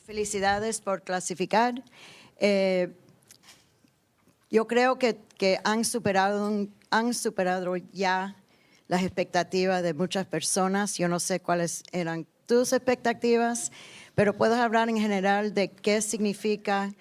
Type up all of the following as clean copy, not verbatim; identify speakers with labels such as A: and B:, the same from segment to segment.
A: Felicidades por clasificar. Yo creo que han superado ya las expectativas de muchas personas. Yo no sé cuáles eran tus expectativas, pero puedes hablar en general de qué significa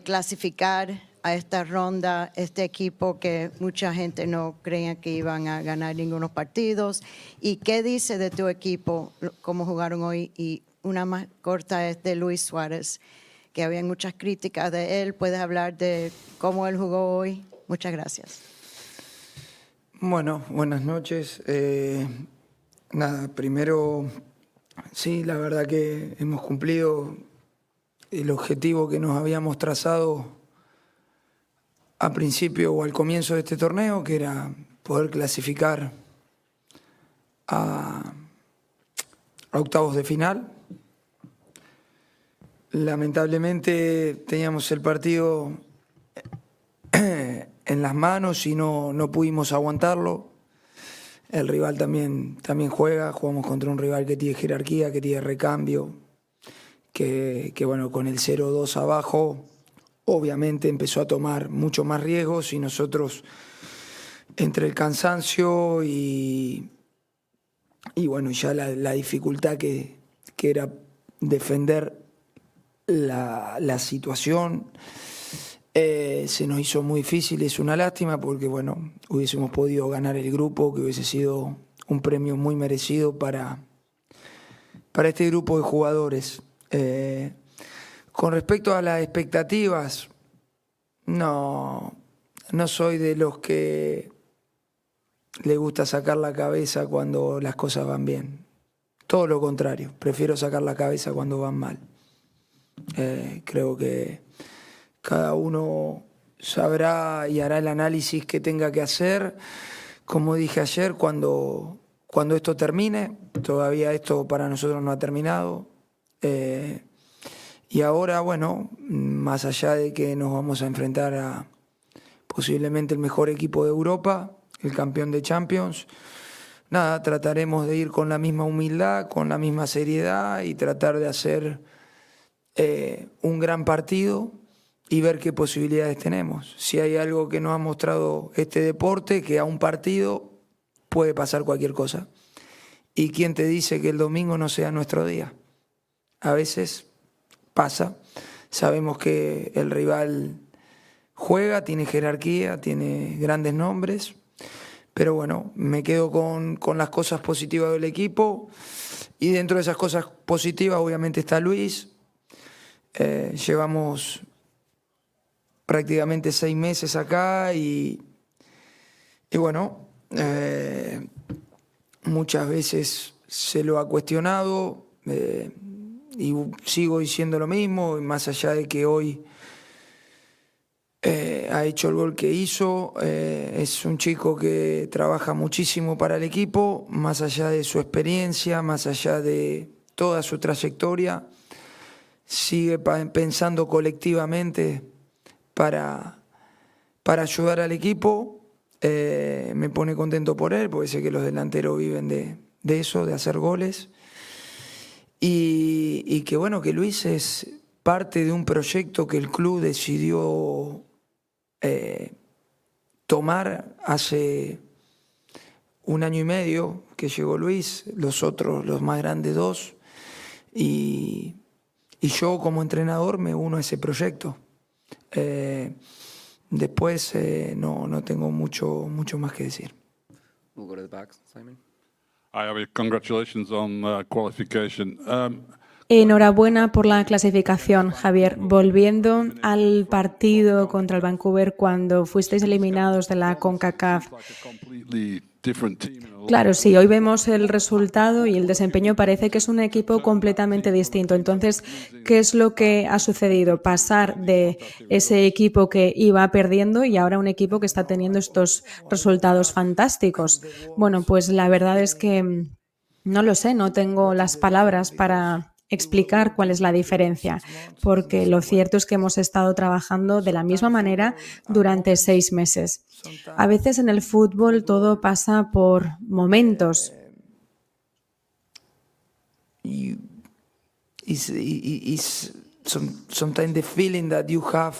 A: clasificar a esta ronda, este equipo que mucha gente no creía que iban a ganar ningunos partidos. ¿Y qué dice de tu equipo, cómo jugaron hoy? Y una más corta es de Luis Suárez, que había muchas críticas de él. ¿Puedes hablar de cómo él jugó hoy? Muchas gracias.
B: Bueno, buenas noches. Nada, primero, sí, la verdad que hemos cumplido el objetivo que nos habíamos trazado a principio o al comienzo de este torneo, que era poder clasificar a octavos de final. Lamentablemente teníamos el partido en las manos y no pudimos aguantarlo. El rival también jugamos contra un rival que tiene jerarquía, que tiene recambio, que bueno, con el 0-2 abajo, obviamente empezó a tomar mucho más riesgos y nosotros, entre el cansancio y bueno, ya la dificultad que era defender la situación, se nos hizo muy difícil. Es una lástima porque, bueno, hubiésemos podido ganar el grupo, que hubiese sido un premio muy merecido para este grupo de jugadores. Con respecto a las expectativas, no soy de los que le gusta sacar la cabeza cuando las cosas van bien. Todo lo contrario, prefiero sacar la cabeza cuando van mal. Creo que cada uno sabrá y hará el análisis que tenga que hacer. Como dije ayer, cuando esto termine, todavía esto para nosotros no ha terminado. Y ahora, bueno, más allá de que nos vamos a enfrentar a posiblemente el mejor equipo de Europa, el campeón de Champions, nada, trataremos de ir con la misma humildad, con la misma seriedad y tratar de hacer un gran partido y ver qué posibilidades tenemos. Si hay algo que nos ha mostrado este deporte, que a un partido puede pasar cualquier cosa. ¿Y quién te dice que el domingo no sea nuestro día? A veces pasa. Sabemos que el rival juega, tiene jerarquía, tiene grandes nombres, pero bueno, me quedo con las cosas positivas del equipo y dentro de esas cosas positivas obviamente está Luis. Llevamos prácticamente 6 meses acá y bueno, muchas veces se lo ha cuestionado y sigo diciendo lo mismo, más allá de que hoy ha hecho el gol que hizo. Es un chico que trabaja muchísimo para el equipo, más allá de su experiencia, más allá de toda su trayectoria, sigue pensando colectivamente para ayudar al equipo. Me pone contento por él, porque sé que los delanteros viven de eso, de hacer goles. Y que bueno, que Luis es parte de un proyecto que el club decidió tomar hace 1 año y medio que llegó Luis, los otros, los más grandes 2, y yo como entrenador me uno a ese proyecto. Después no tengo mucho más que decir.
C: We'll go to the back, Simon.
D: Hi, Javier. Congratulations on qualification.
E: Enhorabuena por la clasificación, Javier. Volviendo al partido contra el Vancouver cuando fuisteis eliminados de la CONCACAF. Claro, sí, hoy vemos el resultado y el desempeño parece que es un equipo completamente distinto. Entonces, ¿qué es lo que ha sucedido? Pasar de ese equipo que iba perdiendo y ahora un equipo que está teniendo estos resultados fantásticos. Bueno, pues la verdad es que no lo sé, no tengo las palabras para explicar cuál es la diferencia, porque lo cierto es que hemos estado trabajando de la misma manera durante 6 meses. A veces en el fútbol todo pasa por momentos.
B: Y sometimes the feeling that you have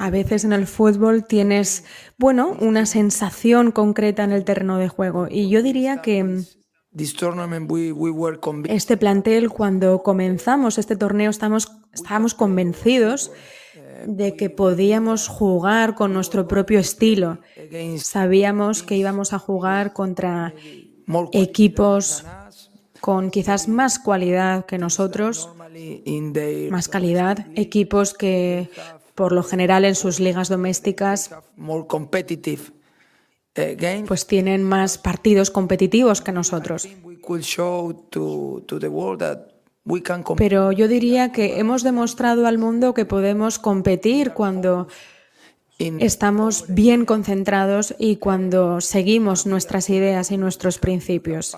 E: A veces en el fútbol tienes, bueno, una sensación concreta en el terreno de juego. Y yo diría que
B: this tournament we were convinced
E: este plantel, cuando comenzamos este torneo, estábamos convencidos de que podíamos jugar con nuestro propio estilo.
B: against
E: Sabíamos que íbamos a jugar contra
B: more quality
E: equipos
B: than us.
E: con quizás más cualidad que nosotros,
B: Normally in their
E: más calidad, equipos que por lo general en sus ligas domésticas
B: have more competitive games.
E: pues tienen más partidos competitivos que nosotros.
B: We could show to the world that we can compete.
E: Pero yo diría que hemos demostrado al mundo que podemos competir cuando estamos bien concentrados y cuando seguimos nuestras ideas y nuestros principios.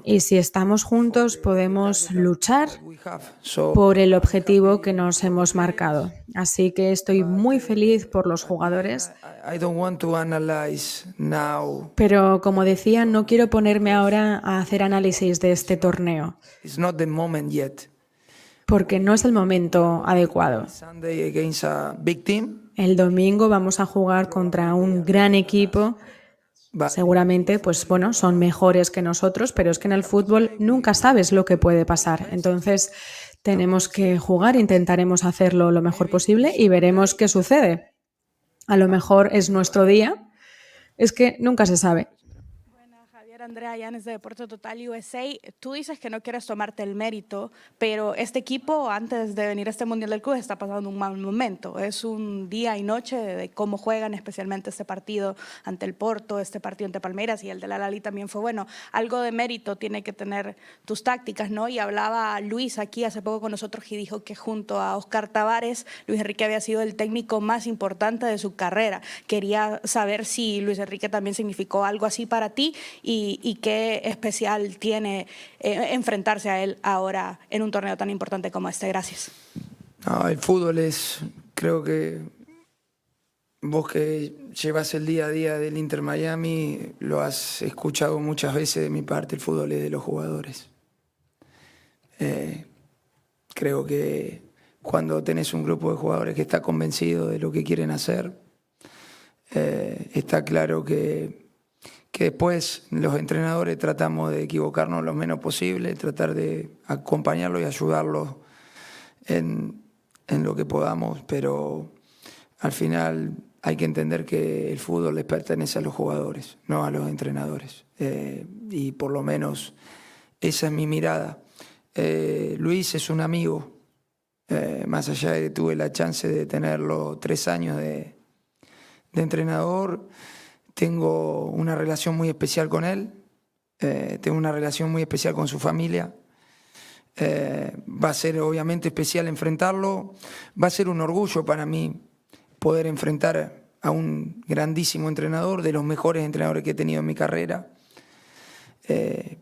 E: Y si estamos juntos, podemos luchar
B: We have. So
E: por el objetivo que nos hemos marcado. Así que estoy muy feliz por los jugadores,
B: I don't want to analyze now.
E: pero como decía, no quiero ponerme ahora a hacer análisis de este torneo,
B: It's not the moment yet.
E: porque no es el momento adecuado.
B: Sunday against a big team,
E: El domingo vamos a jugar contra un gran equipo.
B: but
E: Seguramente, pues bueno, son mejores que nosotros, pero es que en el fútbol nunca sabes lo que puede pasar. Entonces, tenemos que jugar, intentaremos hacerlo lo mejor posible y veremos qué sucede. A lo mejor es nuestro día, es que nunca se sabe.
F: Javier Andrea Llanes de Deporte Total USA, tú dices que no quieres tomarte el mérito, pero este equipo antes de venir a este Mundial del Club está pasando un mal momento. Es un día y noche de cómo juegan, especialmente este partido ante el Porto, este partido ante Palmeiras y el de la Lali también fue bueno. Algo de mérito tiene que tener tus tácticas, ¿no? Y hablaba Luis aquí hace poco con nosotros y dijo que junto a Oscar Tavares, Luis Enrique había sido el técnico más importante de su carrera. Quería saber si Luis Enrique también significó algo así para ti y qué especial tiene enfrentarse a él ahora en un torneo tan importante como este. Gracias.
B: no, el fútbol es, creo que vos que llevas el día a día del Inter Miami, lo has escuchado muchas veces de mi parte, el fútbol es de los jugadores. Creo que cuando tenés un grupo de jugadores que está convencido de lo que quieren hacer, está claro que después los entrenadores tratamos de equivocarnos lo menos posible, tratar de acompañarlos y ayudarlos en lo que podamos, pero al final hay que entender que el fútbol les pertenece a los jugadores, no a los entrenadores. Y por lo menos esa es mi mirada. Luis es un amigo, más allá de que tuve la chance de tenerlo 3 años de entrenador. Tengo una relación muy especial con él, tengo una relación muy especial con su familia. Va a ser obviamente especial enfrentarlo, va a ser un orgullo para mí poder enfrentar a un grandísimo entrenador, de los mejores entrenadores que he tenido en mi carrera.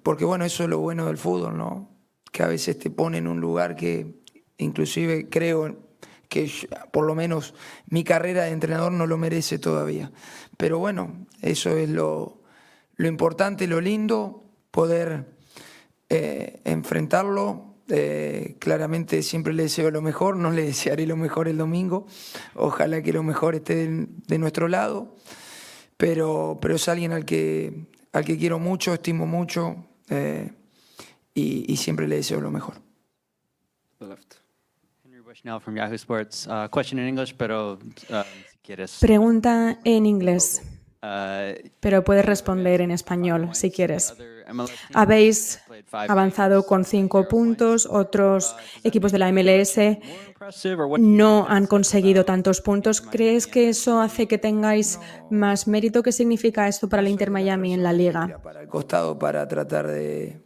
B: Porque bueno, eso es lo bueno del fútbol, ¿no? Que a veces te pone en un lugar que inclusive creo que por lo menos mi carrera de entrenador no lo merece todavía. Pero bueno, eso es lo importante, lo lindo, poder enfrentarlo. Claramente siempre le deseo lo mejor, no le desearé lo mejor el domingo. Ojalá que lo mejor esté de nuestro lado. Pero es alguien al que quiero mucho, estimo mucho y siempre le deseo lo mejor.
C: The left.
G: Henry Bushnell from Yahoo Sports. Question in English, pero si quieres.
E: Pregunta en inglés,
G: Uh,
E: pero puedes responder en español si quieres.
G: other MLS teams
E: Habéis
G: played 5
E: avanzado con 5 puntos, otros equipos de la MLS
G: more impressive, or what?
E: no han conseguido tantos puntos. ¿Crees que eso hace que tengáis más mérito? ¿Qué significa esto para el Inter Miami en la liga?
B: Para el costado para tratar de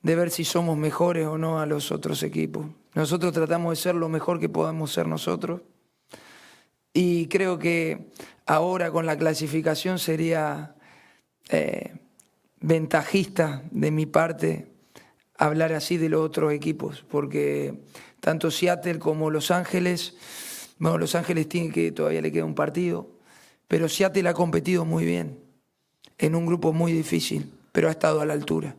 B: ver si somos mejores o no a los otros equipos. Nosotros tratamos de ser lo mejor que podamos ser nosotros. Y creo que ahora con la clasificación sería ventajista de mi parte hablar así de los otros equipos, porque tanto Seattle como Los Ángeles, bueno, Los Ángeles todavía le queda un partido, pero Seattle ha competido muy bien en un grupo muy difícil, pero ha estado a la altura.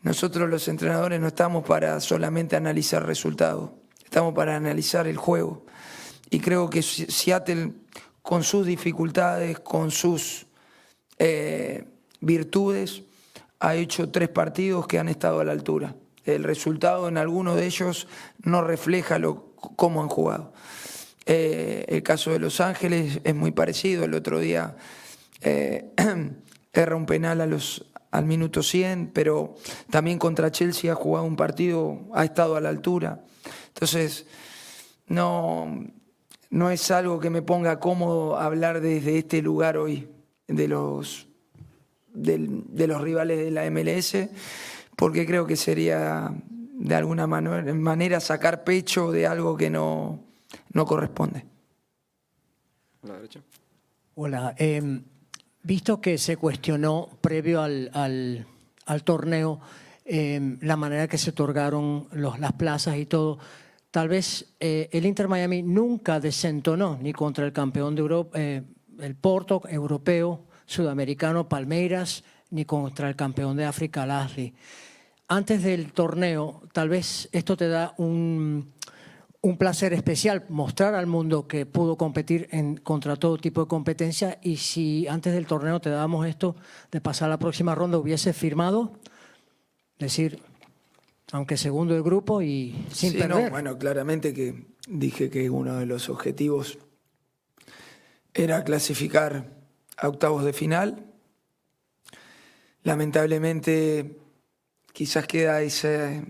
B: nosotros los entrenadores no estamos para solamente analizar resultados, estamos para analizar el juego. Y creo que Seattle, con sus dificultades, con sus virtudes, ha hecho 3 partidos que han estado a la altura. El resultado en algunos de ellos no refleja cómo han jugado. El caso de Los Ángeles es muy parecido. El otro día erra un penal al minuto 100, pero también contra Chelsea ha jugado un partido, ha estado a la altura. Entonces, no es algo que me ponga cómodo hablar desde este lugar hoy de los rivales de la MLS, porque creo que sería de alguna manera sacar pecho de algo que no corresponde.
C: A la derecha.
H: Hola, visto que se cuestionó previo al torneo la manera que se otorgaron las plazas y todo, tal vez el Inter Miami nunca desentonó ni contra el campeón de Europa, el Porto europeo, sudamericano Palmeiras, ni contra el campeón de África, Al Ahly. Antes del torneo, tal vez esto te da un placer especial, mostrar al mundo que pudo competir contra todo tipo de competencia, y si antes del torneo te dábamos esto de pasar a la próxima ronda, hubiese firmado, decir, aunque segundo del grupo y sin perder.
B: No, bueno, claramente que dije que uno de los objetivos era clasificar a octavos de final. Lamentablemente quizás queda ese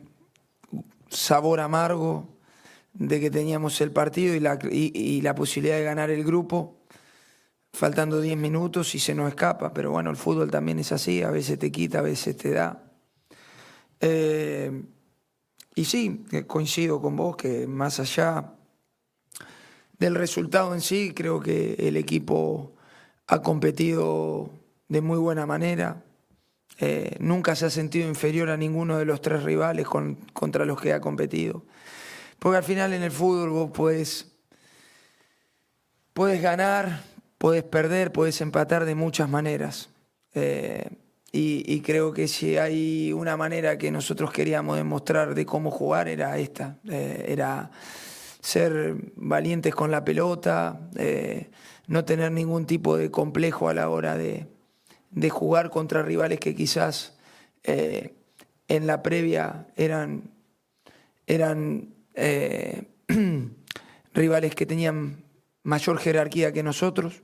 B: sabor amargo de que teníamos el partido y la posibilidad de ganar el grupo, faltando 10 minutos y se nos escapa. Pero bueno, el fútbol también es así, a veces te quita, a veces te da. Y sí, coincido con vos que más allá del resultado en sí, creo que el equipo ha competido de muy buena manera. Nunca se ha sentido inferior a ninguno de los 3 rivales contra los que ha competido. Porque al final en el fútbol vos podés ganar, podés perder, podés empatar de muchas maneras. Y creo que si hay una manera que nosotros queríamos demostrar de cómo jugar era esta. Era ser valientes con la pelota, no tener ningún tipo de complejo a la hora de jugar contra rivales que quizás en la previa eran rivales que tenían mayor jerarquía que nosotros.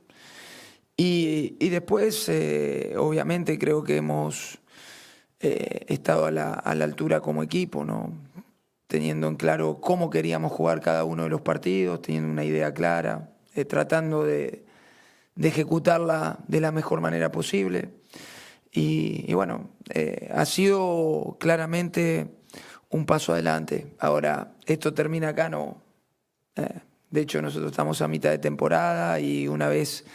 B: Y después, obviamente, creo que hemos estado a la altura como equipo, ¿no? Teniendo en claro cómo queríamos jugar cada uno de los partidos, teniendo una idea clara, tratando de ejecutarla de la mejor manera posible. Y bueno, ha sido claramente un paso adelante. Ahora, esto termina acá, no. De hecho, nosotros estamos a mitad de temporada y una vez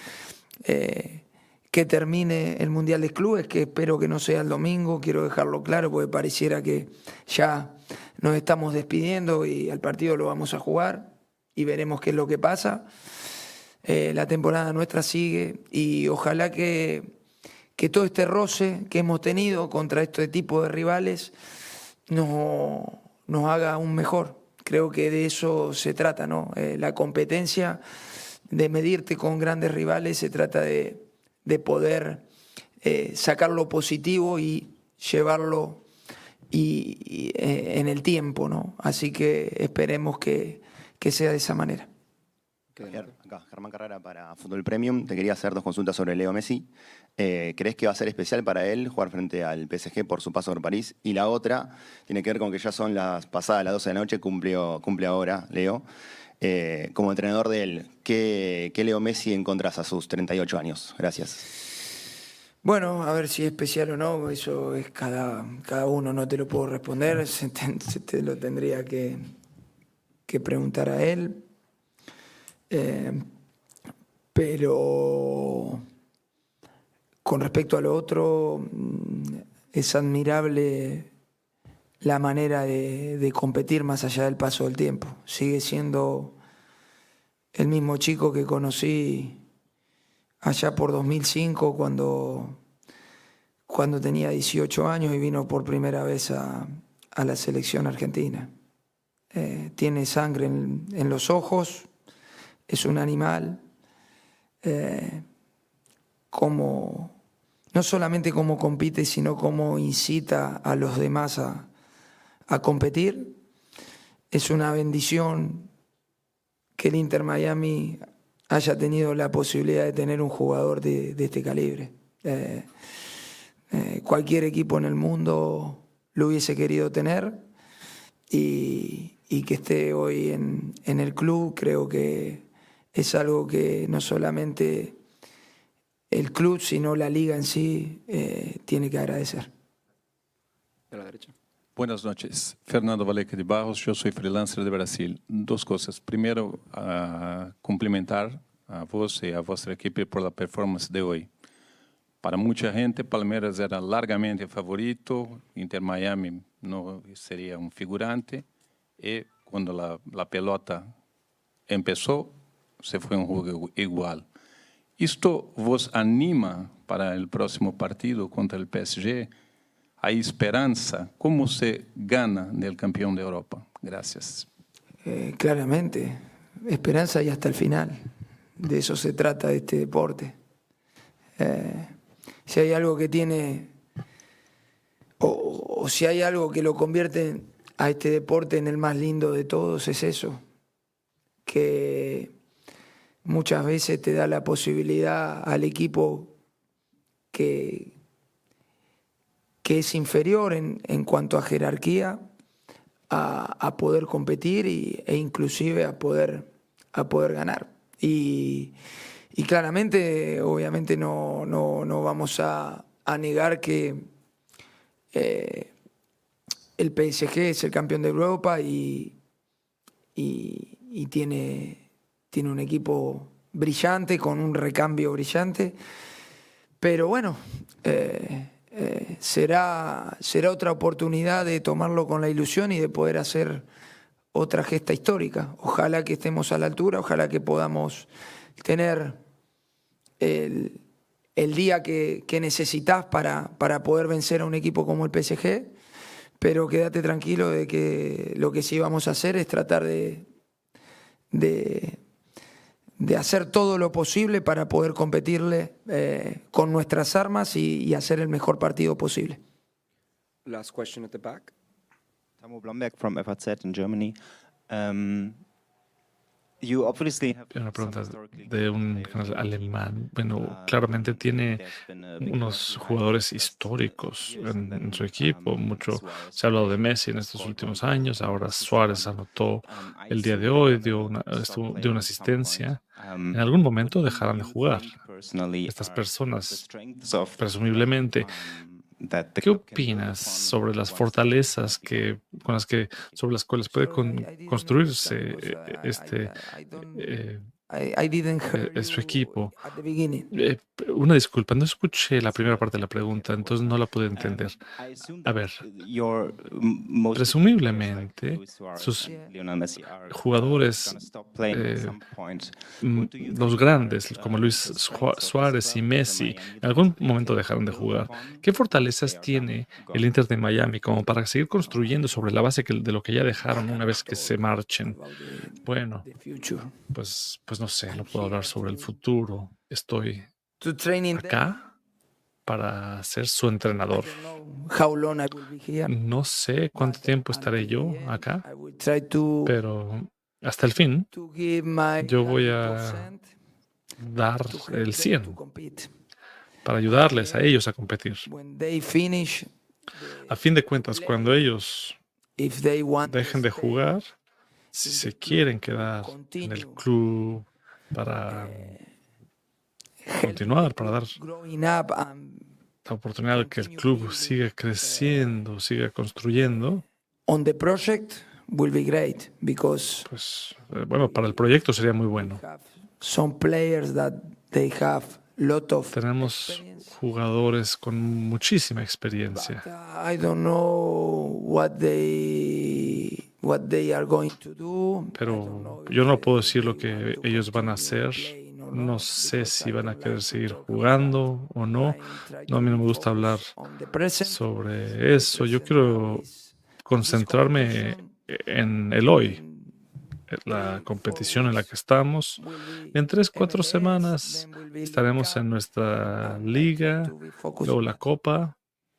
B: que termine el Mundial de Clubes, que espero que no sea el domingo, quiero dejarlo claro porque pareciera que ya nos estamos despidiendo y al partido lo vamos a jugar y veremos qué es lo que pasa. La temporada nuestra sigue y ojalá que todo este roce que hemos tenido contra este tipo de rivales nos haga aún mejor. Creo que de eso se trata, ¿no? La competencia, de medirte con grandes rivales, se trata de poder sacar lo positivo y llevarlo en el tiempo, ¿no? Así que esperemos que sea de esa manera.
I: Acá, Germán Carrera para Fútbol Premium. Te quería hacer 2 consultas sobre Leo Messi. ¿Crees que va a ser especial para él jugar frente al PSG por su paso por París? Y la otra tiene que ver con que ya son pasadas las 12 de la noche, cumple ahora Leo. Como entrenador de él, ¿qué Leo Messi encontrás a sus 38 años? Gracias.
B: Bueno, a ver si es especial o no, eso es cada uno, no te lo puedo responder, se te lo tendría que preguntar a él. Pero con respecto a lo otro, es admirable la manera de competir más allá del paso del tiempo. Sigue siendo el mismo chico que conocí allá por 2005 cuando cuando tenía 18 años y vino por primera vez a la selección argentina. Tiene sangre en los ojos, es un animal, no solamente cómo compite, sino cómo incita a los demás a competir. Es una bendición que el Inter Miami haya tenido la posibilidad de tener un jugador de este calibre. Cualquier equipo en el mundo lo hubiese querido tener y que esté hoy en el club, creo que es algo que no solamente el club, sino la liga en sí tiene que agradecer.
C: De la derecha.
J: Buenas noches, Fernando Valeca de Barros, yo soy freelancer de Brasil. Dos cosas. Primero, cumplimentar a vos y a vuestra equipo por la performance de hoy. Para mucha gente, Palmeiras era largamente favorito, Inter Miami no sería un figurante, y cuando la pelota empezó, se fue un juego igual. ¿Esto vos anima para el próximo partido contra el PSG? ¿Hay esperanza? ¿Cómo se gana del campeón de Europa? Gracias.
B: Claramente, esperanza y hasta el final. De eso se trata este deporte. Si hay algo que tiene, o si hay algo que lo convierte a este deporte en el más lindo de todos, es eso. Que muchas veces te da la posibilidad al equipo que es inferior en cuanto a jerarquía a poder competir e inclusive a poder ganar. Y claramente, obviamente no vamos a negar que el PSG es el campeón de Europa y tiene un equipo brillante, con un recambio brillante. Pero bueno, será otra oportunidad de tomarlo con la ilusión y de poder hacer otra gesta histórica. Ojalá que estemos a la altura, ojalá que podamos tener el día que necesitas para poder vencer a un equipo como el PSG, pero quédate tranquilo de que lo que sí vamos a hacer es tratar de hacer todo lo posible para poder competirle con nuestras armas y hacer el mejor partido posible.
C: Last question at the back.
K: Tamo Blomberg from FAZ in Germany. You obviously have
L: Una pregunta
K: some historically
L: de un
K: good
L: canal
K: players.
L: alemán. Bueno, claramente tiene
K: There's been a big
L: unos
K: question
L: jugadores
K: behind
L: históricos
K: years, and
L: en
K: then,
L: su equipo. Mucho
K: Suarez
L: se ha hablado de
K: played,
L: Messi en estos
K: scored
L: últimos
K: one goal,
L: años. Ahora
K: assisted
L: Suárez
K: one.
L: anotó
K: I
L: el día
K: assume
L: de
K: that
L: hoy,
K: they're gonna stop
L: dio
K: playing
L: una
K: at some point.
L: asistencia. En algún momento dejarán de
K: Do you
L: jugar.
K: think personally
L: Estas
K: are the
L: personas,
K: strengths of the
L: presumiblemente.
K: that the
L: ¿Qué
K: club can build
L: opinas
K: upon
L: sobre las
K: once
L: fortalezas
K: they
L: sobre las cuales puede construirse su equipo?
B: At the beginning.
L: Una disculpa, no escuché la primera parte de la pregunta, entonces no la pude entender.
K: I assume
L: A
K: that
L: ver,
K: your most
L: presumiblemente sus
K: Lionel Messi are
L: jugadores,
K: gonna stop playing at some point.
L: los grandes, como Luis Suárez y Messi, en algún momento dejaron de jugar. ¿Qué fortalezas tiene el Inter de Miami como para seguir construyendo sobre la base de lo que ya dejaron una vez que se marchen? Bueno, pues no sé, no puedo hablar sobre el futuro. Estoy acá para ser su entrenador.
B: How long I will be here.
L: No sé cuánto tiempo estaré yo acá,
B: I will try to
L: pero hasta el fin
B: give my
L: yo voy a
B: 100%
L: dar
B: to help
L: el
B: them
L: 100
B: to compete.
L: para ayudarles a ellos a competir.
B: When they finish,
L: A fin de cuentas, cuando ellos
B: if they want to
L: dejen de
B: stay,
L: jugar, si se quieren quedar en el club para continuar, para dar
B: growing up and
L: la oportunidad de que el club siga creciendo, siga construyendo,
B: on the project will be great because
L: pues bueno, para el proyecto sería muy bueno.
B: have some players that they have lot of
L: Tenemos
B: experience.
L: jugadores con muchísima experiencia,
B: I don't know what they are going to do.
L: pero yo no puedo decir lo que ellos van a hacer. No sé si van a querer seguir jugando o no. No, a mí no me gusta hablar sobre eso. Yo quiero concentrarme en el hoy, en la competición en la que estamos. En 3, 4 semanas estaremos en nuestra liga, luego la copa,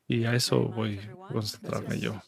L: y a eso voy a concentrarme yo.